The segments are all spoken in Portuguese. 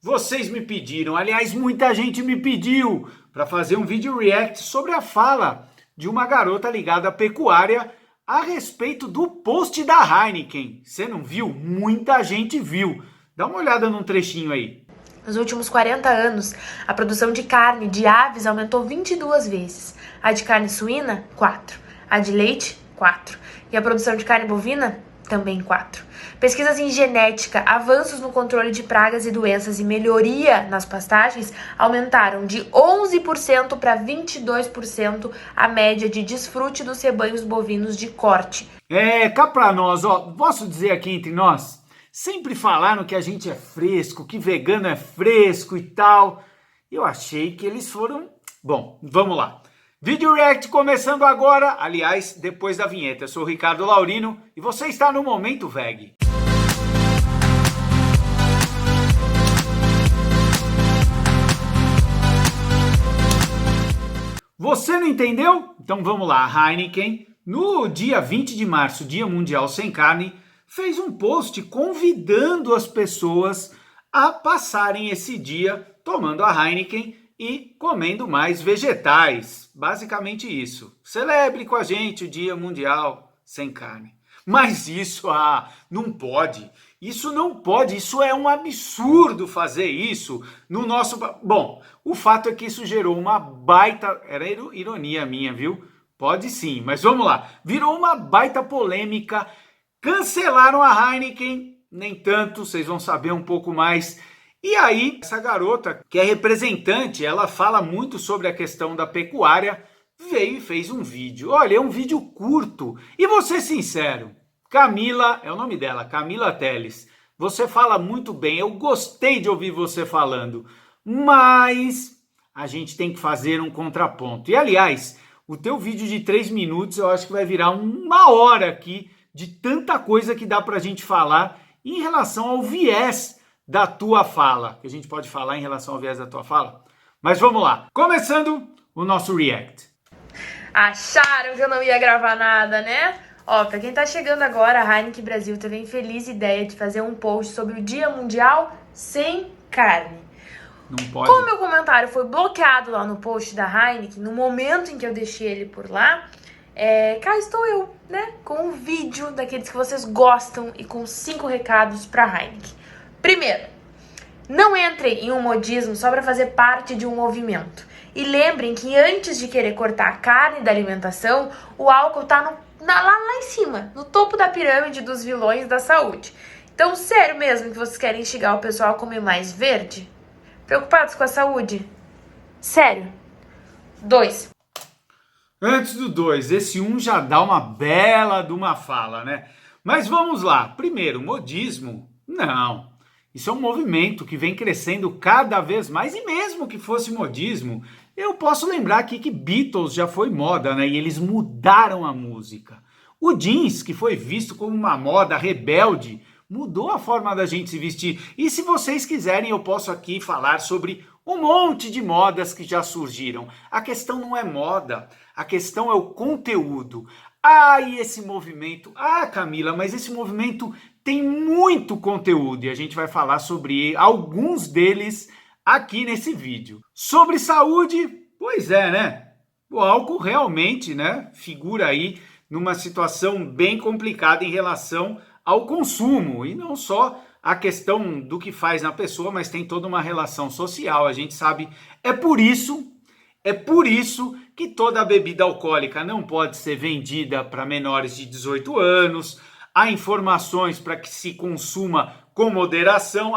Vocês me pediram, aliás, muita gente me pediu para fazer um vídeo react sobre a fala de uma garota ligada à pecuária a respeito do post da Heineken. Você não viu? Muita gente viu. Dá uma olhada num trechinho aí. Nos últimos 40 anos, a produção de carne de aves aumentou 22 vezes. A de carne suína, 4. A de leite, 4. E a produção de carne bovina, também 4. Pesquisas em genética, avanços no controle de pragas e doenças e melhoria nas pastagens aumentaram de 11% para 22% a média de desfrute dos rebanhos bovinos de corte. Cá pra nós, ó, posso dizer aqui entre nós? Sempre falaram que a gente é fresco, que vegano é fresco e tal. Eu achei que eles foram... Bom, vamos lá. Vídeo react começando agora, aliás, depois da vinheta. Eu sou o Ricardo Laurino e você está no Momento Veg. Você não entendeu? Então vamos lá. A Heineken, no dia 20 de março, Dia Mundial Sem Carne, fez um post convidando as pessoas a passarem esse dia tomando a Heineken e comendo mais vegetais. Basicamente isso. Celebre com a gente o Dia Mundial Sem Carne. Mas isso, não pode. Isso não pode. Isso é um absurdo fazer isso no nosso... Bom, o fato é que isso gerou uma baita... Era ironia minha, viu? Pode sim, mas vamos lá. Virou uma baita polêmica. Cancelaram a Heineken. Nem tanto, vocês vão saber um pouco mais. E aí, essa garota, que é representante, ela fala muito sobre a questão da pecuária, veio e fez um vídeo. Olha, é um vídeo curto. E vou ser sincero, Camila, é o nome dela, Camila Teles, você fala muito bem, eu gostei de ouvir você falando, mas a gente tem que fazer um contraponto. E aliás, o teu vídeo de 3 minutos eu acho que vai virar 1 hora aqui de tanta coisa que dá pra gente falar em relação ao viés da tua fala, que a gente pode falar em relação ao viés da tua fala. Mas vamos lá, começando o nosso react. Acharam que eu não ia gravar nada, né? Ó, pra quem tá chegando agora, a Heineken Brasil teve a infeliz ideia de fazer um post sobre o Dia Mundial Sem Carne. Não pode. Como meu comentário foi bloqueado lá no post da Heineken, no momento em que eu deixei ele por lá, cá estou eu, né? Com um vídeo daqueles que vocês gostam e com 5 recados pra Heineken. Primeiro, não entrem em um modismo só para fazer parte de um movimento. E lembrem que antes de querer cortar a carne da alimentação, o álcool tá lá em cima, no topo da pirâmide dos vilões da saúde. Então, sério mesmo que vocês querem instigar o pessoal a comer mais verde? Preocupados com a saúde? Sério? 2. Antes do 2, esse 1 já dá uma bela de uma fala, né? Mas vamos lá. Primeiro, modismo? Não. Isso é um movimento que vem crescendo cada vez mais, e mesmo que fosse modismo, eu posso lembrar aqui que Beatles já foi moda, né? E eles mudaram a música. O jeans, que foi visto como uma moda rebelde, mudou a forma da gente se vestir. E se vocês quiserem, eu posso aqui falar sobre um monte de modas que já surgiram. A questão não é moda, a questão é o conteúdo. E esse movimento... Camila, mas esse movimento tem muito conteúdo e a gente vai falar sobre alguns deles aqui nesse vídeo. Sobre saúde, pois é, né? O álcool realmente, né, figura aí numa situação bem complicada em relação ao consumo. E não só a questão do que faz na pessoa, mas tem toda uma relação social, a gente sabe. É por isso que toda bebida alcoólica não pode ser vendida para menores de 18 anos. Há informações para que se consuma com moderação.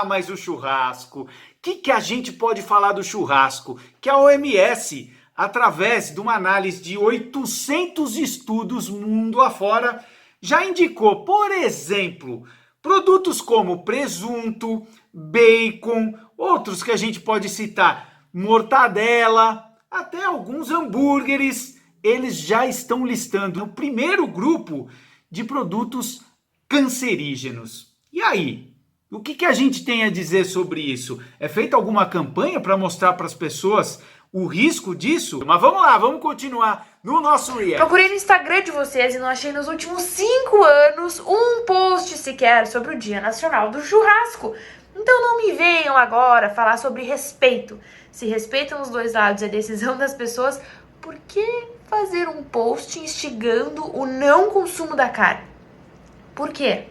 Mas o churrasco. O que a gente pode falar do churrasco? Que a OMS, através de uma análise de 800 estudos mundo afora, já indicou, por exemplo, produtos como presunto, bacon, outros que a gente pode citar, mortadela, até alguns hambúrgueres, eles já estão listando no primeiro grupo de produtos cancerígenos. E aí? O que a gente tem a dizer sobre isso? É feita alguma campanha para mostrar para as pessoas o risco disso? Mas vamos lá, vamos continuar no nosso react. Procurei no Instagram de vocês e não achei nos últimos 5 anos um post sequer sobre o Dia Nacional do Churrasco. Então não me venham agora falar sobre respeito. Se respeitam os dois lados e a decisão das pessoas, por que fazer um post instigando o não consumo da carne? Por quê?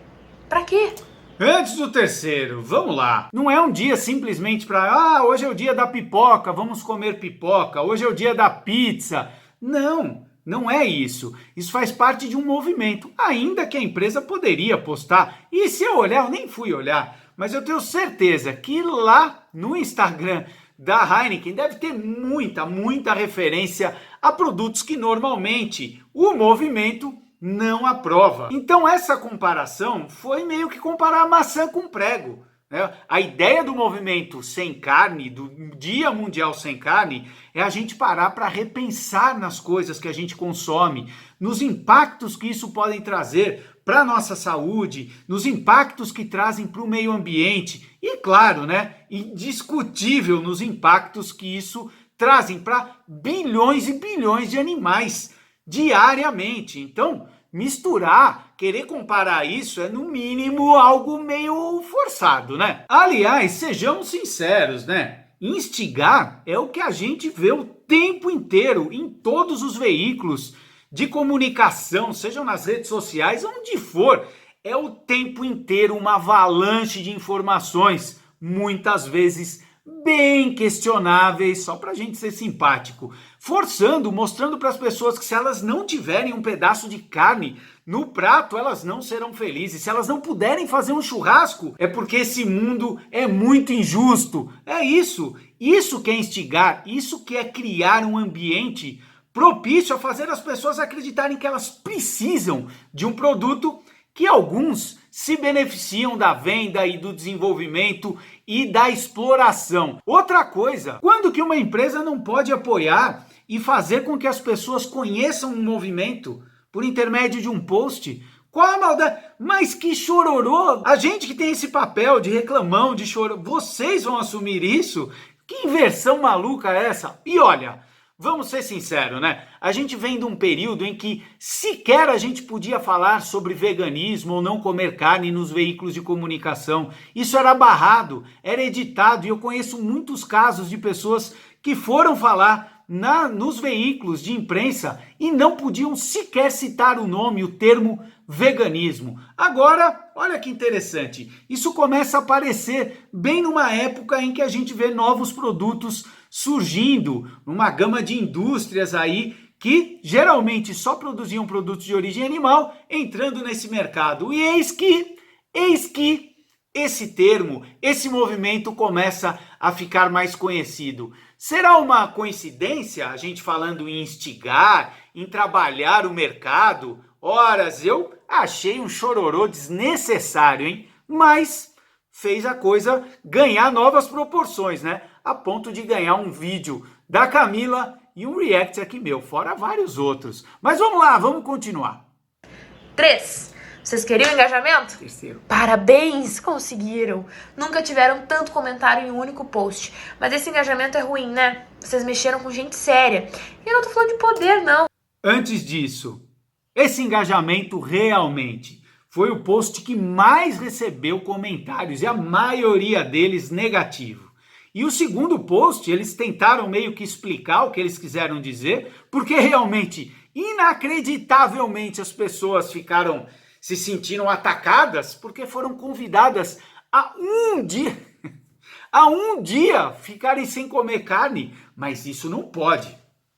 Pra quê? Antes do terceiro, vamos lá. Não é um dia simplesmente para, hoje é o dia da pipoca, vamos comer pipoca, hoje é o dia da pizza. Não, não é isso. Isso faz parte de um movimento, ainda que a empresa poderia postar. E se eu olhar, eu nem fui olhar, mas eu tenho certeza que lá no Instagram da Heineken deve ter muita referência a produtos que normalmente o movimento não aprova. Então essa comparação foi meio que comparar maçã com prego, né? A ideia do movimento sem carne, do Dia Mundial Sem Carne, é a gente parar para repensar nas coisas que a gente consome, nos impactos que isso podem trazer para a nossa saúde, nos impactos que trazem para o meio ambiente e, claro, né, indiscutível nos impactos que isso trazem para bilhões e bilhões de animais diariamente. Então, misturar, querer comparar isso é no mínimo algo meio forçado, né? Aliás, sejamos sinceros, né? Instigar é o que a gente vê o tempo inteiro em todos os veículos de comunicação, sejam nas redes sociais, onde for. É o tempo inteiro uma avalanche de informações, muitas vezes bem questionáveis, só para a gente ser simpático, forçando, mostrando para as pessoas que se elas não tiverem um pedaço de carne no prato, elas não serão felizes. Se elas não puderem fazer um churrasco, é porque esse mundo é muito injusto. É isso que é instigar, isso que é criar um ambiente propício a fazer as pessoas acreditarem que elas precisam de um produto que alguns se beneficiam da venda e do desenvolvimento e da exploração. Outra coisa, quando que uma empresa não pode apoiar e fazer com que as pessoas conheçam um movimento por intermédio de um post? Qual a maldade? Mas que chororô! A gente que tem esse papel de reclamão, de chororô, vocês vão assumir isso? Que inversão maluca é essa? E olha, vamos ser sinceros, né? A gente vem de um período em que sequer a gente podia falar sobre veganismo ou não comer carne nos veículos de comunicação. Isso era barrado, era editado, e eu conheço muitos casos de pessoas que foram falar nos veículos de imprensa e não podiam sequer citar o nome, o termo veganismo. Agora, olha que interessante, isso começa a aparecer bem numa época em que a gente vê novos produtos surgindo, numa gama de indústrias aí que geralmente só produziam produtos de origem animal, entrando nesse mercado. E eis que esse termo, esse movimento começa a ficar mais conhecido. Será uma coincidência a gente falando em instigar, em trabalhar o mercado? Horas, eu achei um chororô desnecessário, hein? Mas fez a coisa ganhar novas proporções, né? A ponto de ganhar um vídeo da Camila e um react aqui meu, fora vários outros. Mas vamos lá, vamos continuar. 3. Vocês queriam engajamento? Terceiro. Parabéns, conseguiram! Nunca tiveram tanto comentário em um único post. Mas esse engajamento é ruim, né? Vocês mexeram com gente séria. E eu não tô falando de poder, não. Antes disso, esse engajamento realmente foi o post que mais recebeu comentários, e a maioria deles negativo. E o segundo post, eles tentaram meio que explicar o que eles quiseram dizer, porque realmente, inacreditavelmente, as pessoas se sentiram atacadas, porque foram convidadas a um dia ficarem sem comer carne. Mas isso não pode.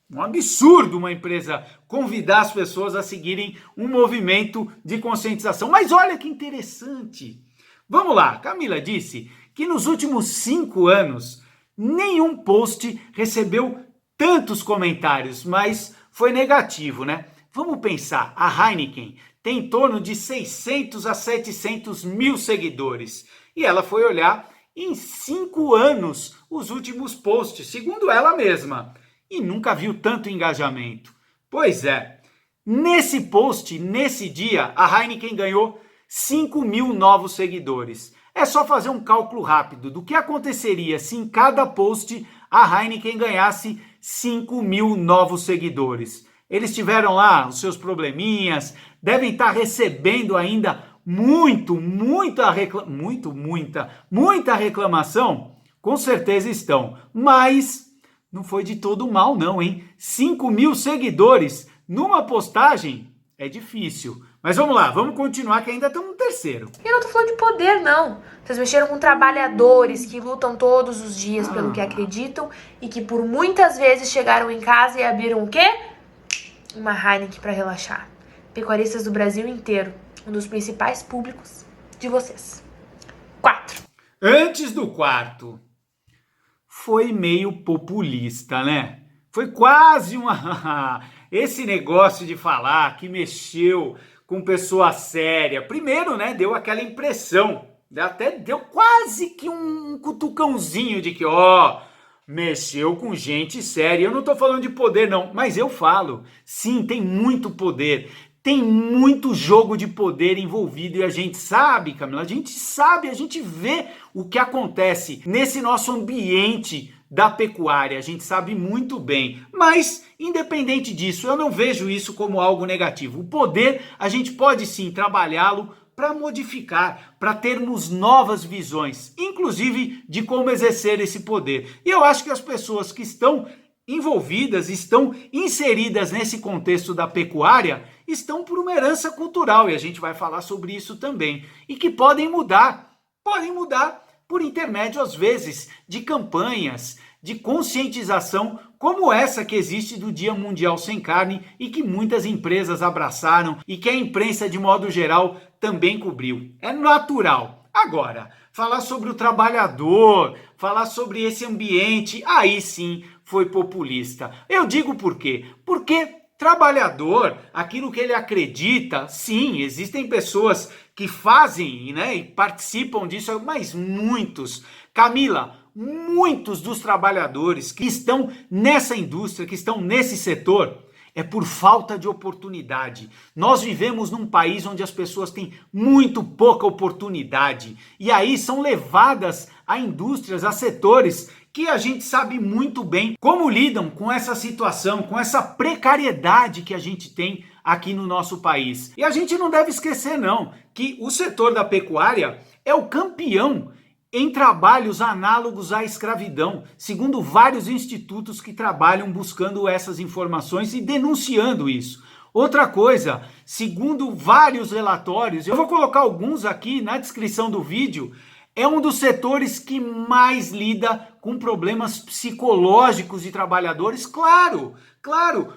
Um absurdo uma empresa convidar as pessoas a seguirem um movimento de conscientização. Mas olha que interessante. Vamos lá, Camila disse que nos últimos 5 anos nenhum post recebeu tantos comentários, mas foi negativo, né? Vamos pensar, a Heineken tem em torno de 600 a 700 mil seguidores e ela foi olhar em 5 anos os últimos posts, segundo ela mesma, e nunca viu tanto engajamento. Pois é, nesse post, nesse dia, a Heineken ganhou 5 mil novos seguidores. É só fazer um cálculo rápido do que aconteceria se em cada post a Heineken ganhasse 5 mil novos seguidores. Eles tiveram lá os seus probleminhas, devem estar recebendo ainda muita reclamação, com certeza estão. Mas não foi de todo mal não, hein? 5.000 seguidores numa postagem é difícil. Mas vamos lá, vamos continuar que ainda estamos no terceiro. Eu não tô falando de poder, não. Vocês mexeram com trabalhadores que lutam todos os dias pelo que acreditam e que por muitas vezes chegaram em casa e abriram o quê? Uma Heineken para relaxar. Pecuaristas do Brasil inteiro, um dos principais públicos de vocês. 4. Antes do quarto, foi meio populista, né? Foi quase uma... Esse negócio de falar que mexeu com pessoa séria. Primeiro, né, deu aquela impressão, até deu quase que um cutucãozinho de que, mexeu com gente séria. Eu não tô falando de poder não, mas eu falo, sim, tem muito poder. Tem muito jogo de poder envolvido e a gente sabe, Camila, a gente vê o que acontece nesse nosso ambiente da pecuária, a gente sabe muito bem, mas independente disso, eu não vejo isso como algo negativo. O poder, a gente pode sim trabalhá-lo para modificar, para termos novas visões, inclusive de como exercer esse poder. E eu acho que as pessoas que estão envolvidas, estão inseridas nesse contexto da pecuária, estão por uma herança cultural, e a gente vai falar sobre isso também, e que podem mudar por intermédio, às vezes, de campanhas, de conscientização, como essa que existe do Dia Mundial Sem Carne e que muitas empresas abraçaram e que a imprensa, de modo geral, também cobriu. É natural. Agora, falar sobre o trabalhador, falar sobre esse ambiente, aí sim foi populista. Eu digo por quê? Porque trabalhador, aquilo que ele acredita, sim, existem pessoas que fazem, né, e participam disso, mas muitos, Camila, muitos dos trabalhadores que estão nessa indústria, que estão nesse setor, é por falta de oportunidade. Nós vivemos num país onde as pessoas têm muito pouca oportunidade e aí são levadas a indústrias, a setores que a gente sabe muito bem como lidam com essa situação, com essa precariedade que a gente tem aqui no nosso país. E a gente não deve esquecer não, que o setor da pecuária é o campeão em trabalhos análogos à escravidão, segundo vários institutos que trabalham buscando essas informações e denunciando isso. Outra coisa, segundo vários relatórios, eu vou colocar alguns aqui na descrição do vídeo, é um dos setores que mais lida com problemas psicológicos de trabalhadores, claro,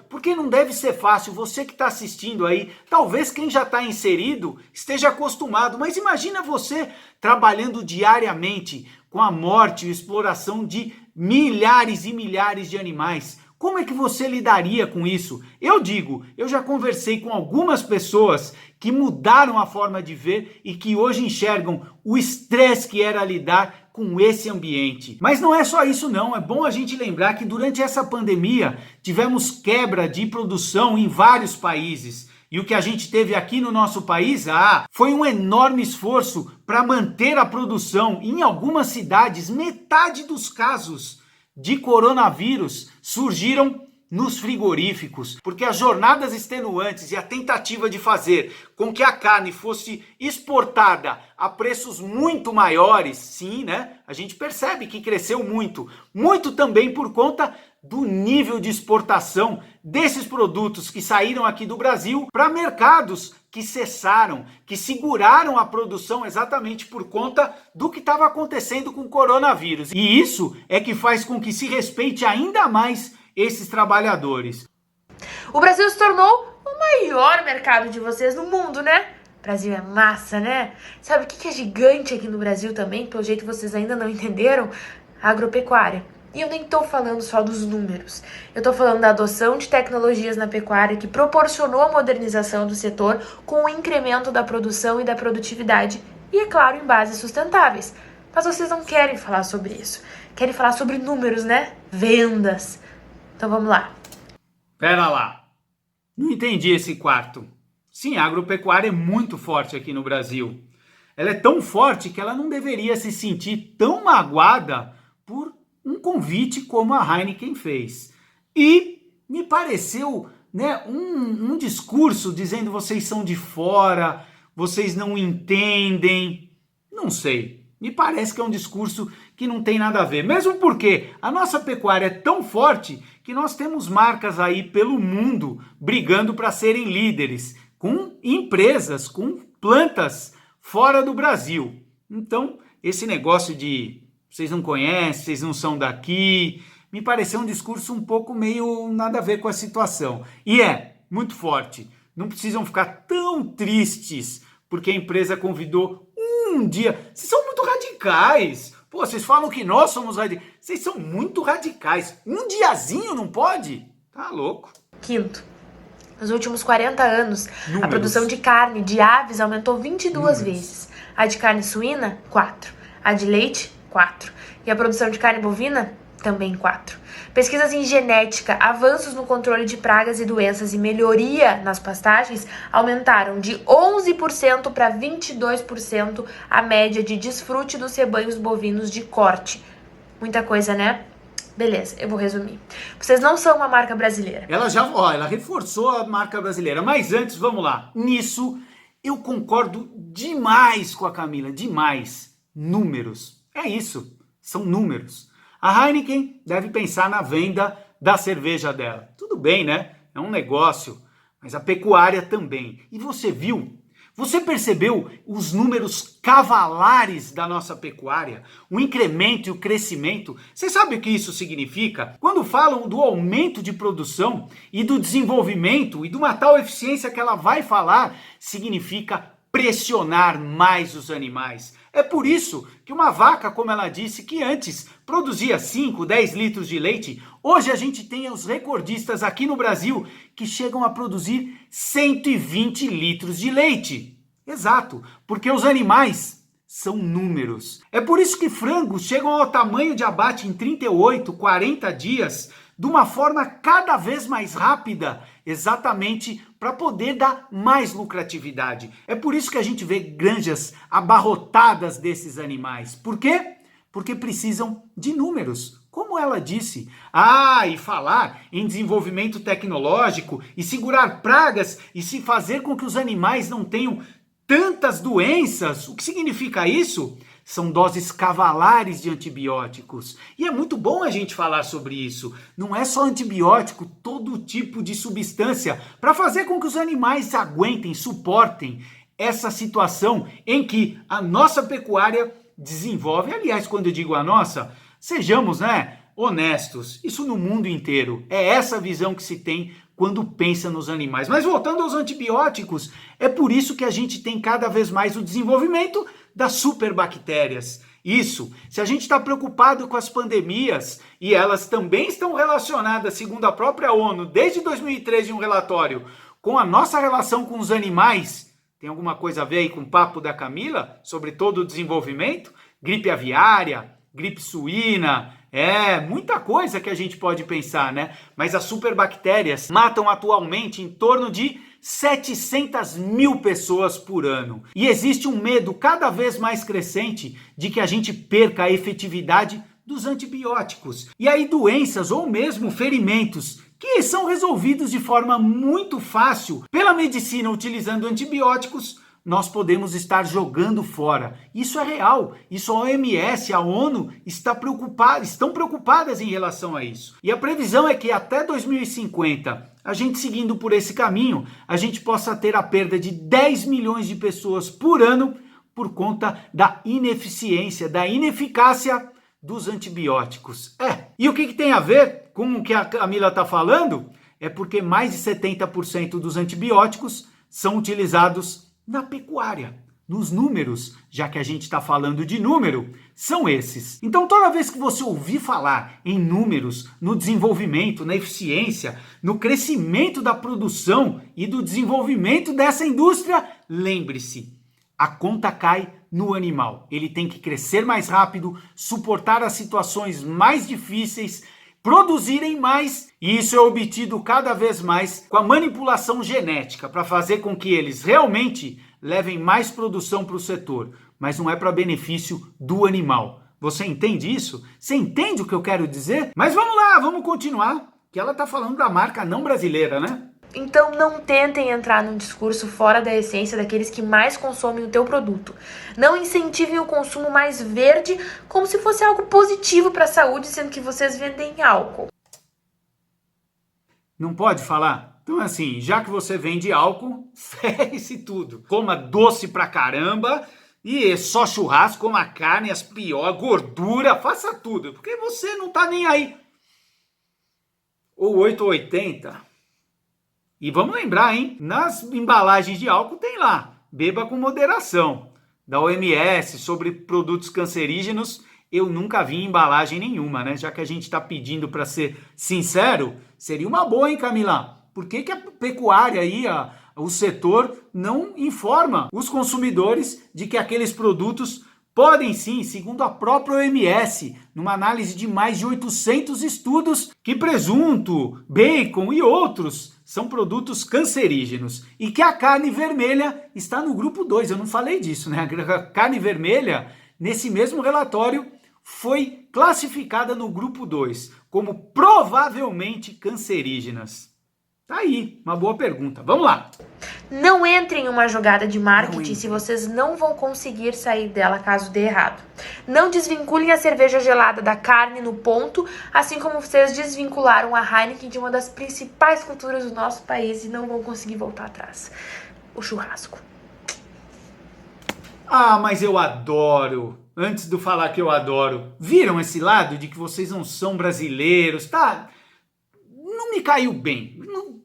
porque não deve ser fácil. Você que está assistindo aí, talvez quem já está inserido esteja acostumado, mas imagina você trabalhando diariamente com a morte e exploração de milhares e milhares de animais. Como é que você lidaria com isso? Eu digo, eu já conversei com algumas pessoas que mudaram a forma de ver e que hoje enxergam o estresse que era lidar com esse ambiente. Mas não é só isso não, é bom a gente lembrar que durante essa pandemia tivemos quebra de produção em vários países. E o que a gente teve aqui no nosso país, foi um enorme esforço para manter a produção. Em algumas cidades, metade dos casos de coronavírus surgiram nos frigoríficos, porque as jornadas extenuantes e a tentativa de fazer com que a carne fosse exportada a preços muito maiores, sim, né? A gente percebe que cresceu muito também por conta do nível de exportação desses produtos que saíram aqui do Brasil para mercados que cessaram, que seguraram a produção exatamente por conta do que estava acontecendo com o coronavírus. E isso é que faz com que se respeite ainda mais esses trabalhadores. O Brasil se tornou o maior mercado de vocês no mundo, né? O Brasil é massa, né? Sabe o que é gigante aqui no Brasil também? Pelo jeito vocês ainda não entenderam? A agropecuária. E eu nem tô falando só dos números. Eu tô falando da adoção de tecnologias na pecuária que proporcionou a modernização do setor com o incremento da produção e da produtividade. E, é claro, em bases sustentáveis. Mas vocês não querem falar sobre isso. Querem falar sobre números, né? Vendas. Então vamos lá. Pera lá. Não entendi esse quarto. Sim, a agropecuária é muito forte aqui no Brasil. Ela é tão forte que ela não deveria se sentir tão magoada por um convite como a Heineken fez. E me pareceu, né, um discurso dizendo vocês são de fora, vocês não entendem. Não sei, me parece que é um discurso que não tem nada a ver. Mesmo porque a nossa pecuária é tão forte que nós temos marcas aí pelo mundo brigando para serem líderes, com empresas, com plantas fora do Brasil. Então, esse negócio de vocês não conhecem, vocês não são daqui, me pareceu um discurso um pouco meio nada a ver com a situação. E é muito forte. Não precisam ficar tão tristes porque a empresa convidou um dia. Vocês são muito radicais. Pô, vocês falam que nós somos radicais. Vocês são muito radicais. Um diazinho não pode? Tá louco. Quinto, nos últimos 40 anos, Números. a produção de carne de aves aumentou 22 vezes. A de carne suína, 4. A de leite, 4. E a produção de carne bovina, também 4. Pesquisas em genética, avanços no controle de pragas e doenças e melhoria nas pastagens aumentaram de 11% para 22% a média de desfrute dos rebanhos bovinos de corte. Muita coisa, né? Beleza, eu vou resumir. Vocês não são uma marca brasileira. Ela reforçou a marca brasileira. Mas antes, vamos lá. Nisso, eu concordo demais com a Camila, demais. Números. É isso, são números. A Heineken deve pensar na venda da cerveja dela. Tudo bem, né? É um negócio, mas a pecuária também. E você viu? Você percebeu os números cavalares da nossa pecuária? O incremento e o crescimento? Você sabe o que isso significa? Quando falam do aumento de produção e do desenvolvimento e de uma tal eficiência que ela vai falar, significa pressionar mais os animais. É por isso que uma vaca, como ela disse, que antes produzia 5, 10 litros de leite, hoje a gente tem os recordistas aqui no Brasil que chegam a produzir 120 litros de leite. Exato, porque os animais são números. É por isso que frangos chegam ao tamanho de abate em 38, 40 dias, de uma forma cada vez mais rápida, exatamente para poder dar mais lucratividade. É por isso que a gente vê granjas abarrotadas desses animais. Por quê? Porque precisam de números, como ela disse. E falar em desenvolvimento tecnológico e segurar pragas e se fazer com que os animais não tenham tantas doenças. O que significa isso? São doses cavalares de antibióticos. E é muito bom a gente falar sobre isso. Não é só antibiótico, todo tipo de substância para fazer com que os animais aguentem, suportem essa situação em que a nossa pecuária desenvolve. Aliás, quando eu digo a nossa, sejamos, honestos. Isso no mundo inteiro. É essa visão que se tem quando pensa nos animais. Mas voltando aos antibióticos, é por isso que a gente tem cada vez mais o desenvolvimento das superbactérias. Isso, se a gente está preocupado com as pandemias, e elas também estão relacionadas, segundo a própria ONU, desde 2013, um relatório, com a nossa relação com os animais, tem alguma coisa a ver aí com o papo da Camila, sobre todo o desenvolvimento? Gripe aviária, gripe suína, muita coisa que a gente pode pensar, né? Mas as superbactérias matam atualmente em torno de 700 mil pessoas por ano. E existe um medo cada vez mais crescente de que a gente perca a efetividade dos antibióticos. E aí doenças ou mesmo ferimentos que são resolvidos de forma muito fácil pela medicina utilizando antibióticos, nós podemos estar jogando fora. Isso é real. Isso a OMS, a ONU estão preocupadas em relação a isso. E a previsão é que até 2050, a gente seguindo por esse caminho, a gente possa ter a perda de 10 milhões de pessoas por ano por conta da ineficiência, da ineficácia dos antibióticos. E o que tem a ver com o que a Camila está falando? É porque mais de 70% dos antibióticos são utilizados na pecuária. Nos números, já que a gente está falando de número, são esses. Então, toda vez que você ouvir falar em números, no desenvolvimento, na eficiência, no crescimento da produção e do desenvolvimento dessa indústria, lembre-se, a conta cai no animal. Ele tem que crescer mais rápido, suportar as situações mais difíceis, produzirem mais, e isso é obtido cada vez mais com a manipulação genética, para fazer com que eles realmente levem mais produção para o setor, mas não é para benefício do animal. Você entende isso? Você entende o que eu quero dizer? Mas vamos lá, vamos continuar, que ela está falando da marca não brasileira, né? Então não tentem entrar num discurso fora da essência daqueles que mais consomem o teu produto. Não incentivem o consumo mais verde como se fosse algo positivo para a saúde, sendo que vocês vendem álcool. Não pode falar? Então assim, já que você vende álcool, ferre-se tudo. Coma doce pra caramba e só churrasco, coma carne, as piores, gordura, faça tudo, porque você não tá nem aí. Ou 8 ou 80. E vamos lembrar, hein? Nas embalagens de álcool tem lá, beba com moderação. Da OMS, sobre produtos cancerígenos, eu nunca vi em embalagem nenhuma, né? Já que a gente está pedindo para ser sincero, seria uma boa, hein, Camila? Por que a pecuária aí, o setor, não informa os consumidores de que aqueles produtos podem sim, segundo a própria OMS, numa análise de mais de 800 estudos, que presunto, bacon e outros são produtos cancerígenos e que a carne vermelha está no grupo 2. Eu não falei disso, né? A carne vermelha, nesse mesmo relatório, foi classificada no grupo 2 como provavelmente cancerígenas. Tá aí, uma boa pergunta. Vamos lá. Não entrem em uma jogada de marketing se vocês não vão conseguir sair dela caso dê errado. Não desvinculem a cerveja gelada da carne no ponto, assim como vocês desvincularam a Heineken de uma das principais culturas do nosso país e não vão conseguir voltar atrás. O churrasco. Ah, mas eu adoro. Antes de falar que eu adoro, viram esse lado de que vocês não são brasileiros, tá? Não me caiu bem.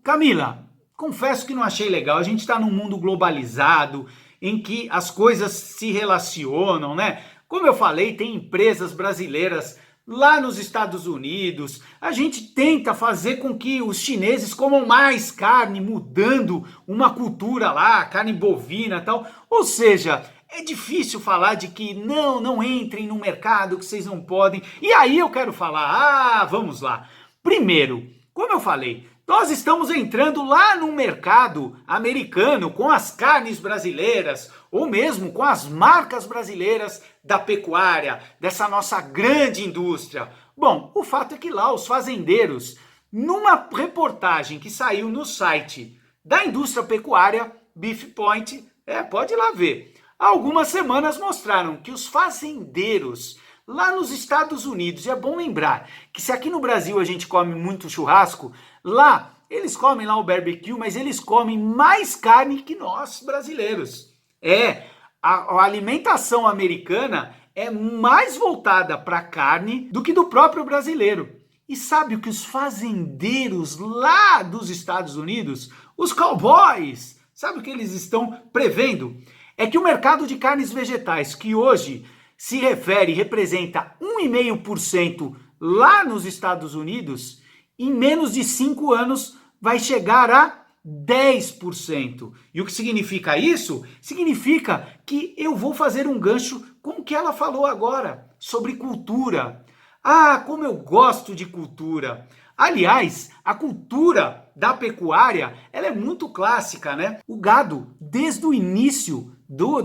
Camila, confesso que não achei legal. A gente está num mundo globalizado, em que as coisas se relacionam, né? Como eu falei, tem empresas brasileiras lá nos Estados Unidos. A gente tenta fazer com que os chineses comam mais carne, mudando uma cultura lá, carne bovina e tal. Ou seja, é difícil falar de que não entrem no mercado, que vocês não podem. E aí eu quero falar, vamos lá. Primeiro, como eu falei, nós estamos entrando lá no mercado americano com as carnes brasileiras, ou mesmo com as marcas brasileiras da pecuária, dessa nossa grande indústria. Bom, o fato é que lá os fazendeiros, numa reportagem que saiu no site da indústria pecuária, Beef Point, pode ir lá ver, há algumas semanas mostraram que os fazendeiros lá nos Estados Unidos, e é bom lembrar que se aqui no Brasil a gente come muito churrasco, lá eles comem lá o barbecue, mas eles comem mais carne que nós brasileiros. A alimentação americana é mais voltada para carne do que do próprio brasileiro. E sabe o que os fazendeiros lá dos Estados Unidos, os cowboys, sabe o que eles estão prevendo? É que o mercado de carnes vegetais, que hoje se refere, representa 1,5% lá nos Estados Unidos, em menos de 5 anos vai chegar a 10%. E o que significa isso? Significa que eu vou fazer um gancho com o que ela falou agora, sobre cultura. Ah, como eu gosto de cultura! Aliás, a cultura da pecuária, ela é muito clássica, né? O gado, desde o início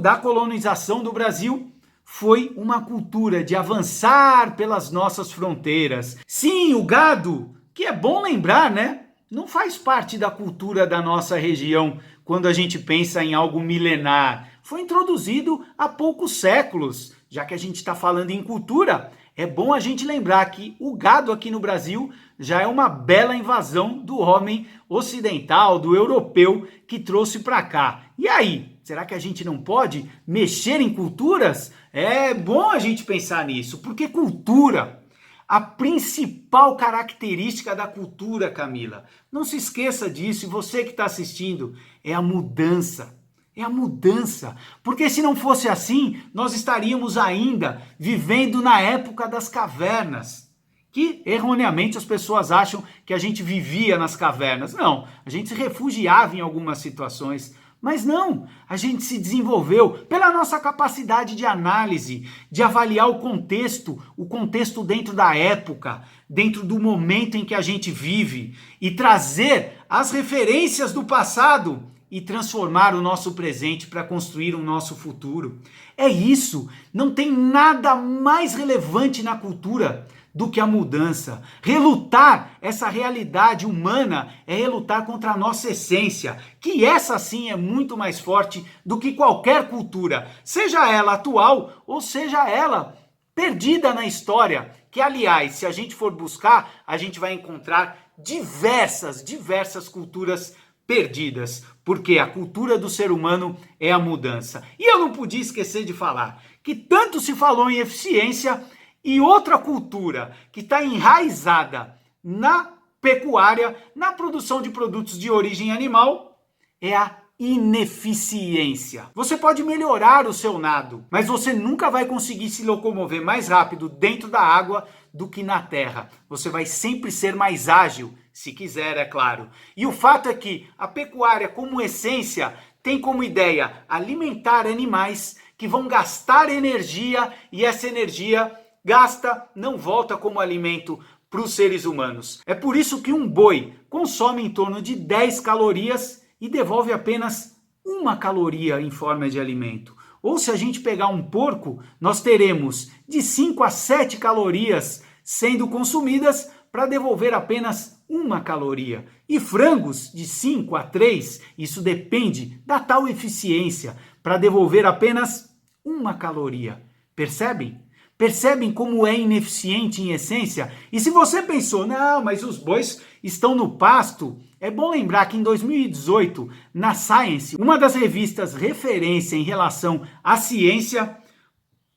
da colonização do Brasil, foi uma cultura de avançar pelas nossas fronteiras. Sim, o gado, que é bom lembrar, né? Não faz parte da cultura da nossa região quando a gente pensa em algo milenar. Foi introduzido há poucos séculos. Já que a gente está falando em cultura, é bom a gente lembrar que o gado aqui no Brasil já é uma bela invasão do homem ocidental, do europeu, que trouxe para cá. E aí, será que a gente não pode mexer em culturas? É bom a gente pensar nisso, porque cultura, a principal característica da cultura, Camila, não se esqueça disso, e você que está assistindo, é a mudança. É a mudança, porque se não fosse assim, nós estaríamos ainda vivendo na época das cavernas, que erroneamente as pessoas acham que a gente vivia nas cavernas. Não, a gente se refugiava em algumas situações, mas não, a gente se desenvolveu pela nossa capacidade de análise, de avaliar o contexto dentro da época, dentro do momento em que a gente vive, e trazer as referências do passado e transformar o nosso presente para construir um nosso futuro. É isso, não tem nada mais relevante na cultura do que a mudança. Relutar essa realidade humana é relutar contra a nossa essência, que essa sim é muito mais forte do que qualquer cultura, seja ela atual ou seja ela perdida na história, que aliás, se a gente for buscar, a gente vai encontrar diversas culturas perdidas, porque a cultura do ser humano é a mudança. E eu não podia esquecer de falar que tanto se falou em eficiência e outra cultura que está enraizada na pecuária, na produção de produtos de origem animal, é a ineficiência. Você pode melhorar o seu nado, mas você nunca vai conseguir se locomover mais rápido dentro da água do que na terra. Você vai sempre ser mais ágil, se quiser, é claro. E o fato é que a pecuária, como essência, tem como ideia alimentar animais que vão gastar energia e essa energia gasta, não volta como alimento para os seres humanos. É por isso que um boi consome em torno de 10 calorias e devolve apenas 1 caloria em forma de alimento. Ou se a gente pegar um porco, nós teremos de 5 a 7 calorias sendo consumidas para devolver apenas 1 caloria. E frangos de 5 a 3, isso depende da tal eficiência, para devolver apenas 1 caloria. Percebem? Percebem como é ineficiente em essência? E se você pensou, não, mas os bois estão no pasto, é bom lembrar que em 2018, na Science, uma das revistas referência em relação à ciência,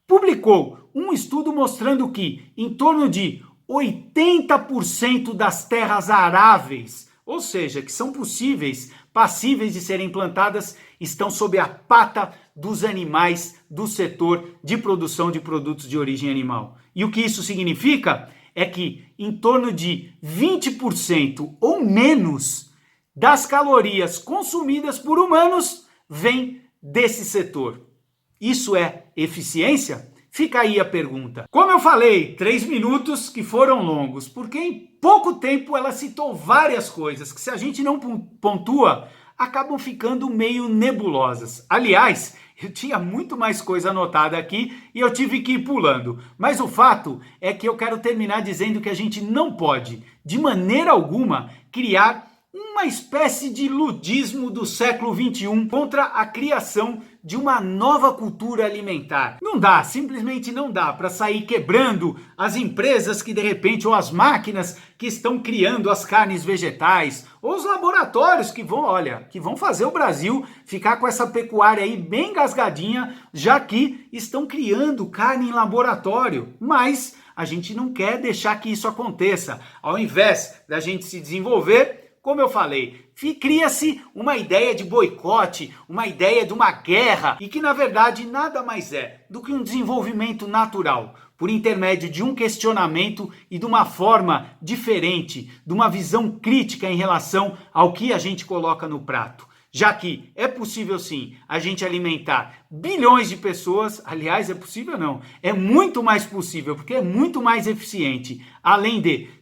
publicou um estudo mostrando que em torno de 80% das terras aráveis, ou seja, que são passíveis de serem plantadas, estão sob a pata dos animais do setor de produção de produtos de origem animal. E o que isso significa é que em torno de 20% ou menos das calorias consumidas por humanos vem desse setor. Isso é eficiência? Fica aí a pergunta. Como eu falei, 3 minutos que foram longos, porque em pouco tempo ela citou várias coisas que, se a gente não pontua, acabam ficando meio nebulosas. Aliás, eu tinha muito mais coisa anotada aqui e eu tive que ir pulando. Mas o fato é que eu quero terminar dizendo que a gente não pode, de maneira alguma, criar uma espécie de ludismo do século XXI contra a criação de uma nova cultura alimentar. Não dá, simplesmente não dá para sair quebrando as empresas que de repente, ou as máquinas que estão criando as carnes vegetais, ou os laboratórios que vão fazer o Brasil ficar com essa pecuária aí bem gasgadinha, já que estão criando carne em laboratório. Mas a gente não quer deixar que isso aconteça. Ao invés da gente se desenvolver, como eu falei, cria-se uma ideia de boicote, uma ideia de uma guerra, e que na verdade nada mais é do que um desenvolvimento natural, por intermédio de um questionamento e de uma forma diferente, de uma visão crítica em relação ao que a gente coloca no prato. Já que é possível sim a gente alimentar bilhões de pessoas, aliás, é possível não, é muito mais possível, porque é muito mais eficiente, além de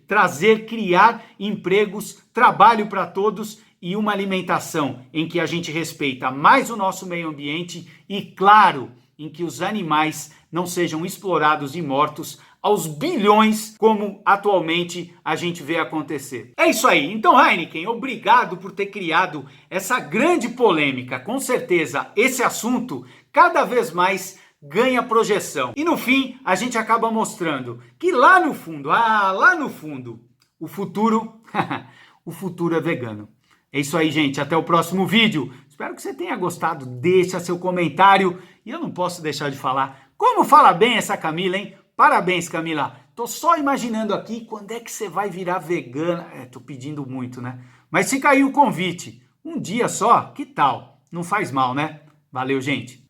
criar empregos, trabalho para todos e uma alimentação em que a gente respeita mais o nosso meio ambiente e, claro, em que os animais não sejam explorados e mortos aos bilhões, como atualmente a gente vê acontecer. É isso aí. Então, Heineken, obrigado por ter criado essa grande polêmica. Com certeza, esse assunto cada vez mais ganha projeção. E no fim, a gente acaba mostrando que lá no fundo, o futuro, o futuro é vegano. É isso aí, gente. Até o próximo vídeo. Espero que você tenha gostado. Deixa seu comentário. E eu não posso deixar de falar. Como fala bem essa Camila, hein? Parabéns, Camila. Tô só imaginando aqui quando é que você vai virar vegana. Tô pedindo muito, né? Mas fica aí o convite. Um dia só, que tal? Não faz mal, né? Valeu, gente.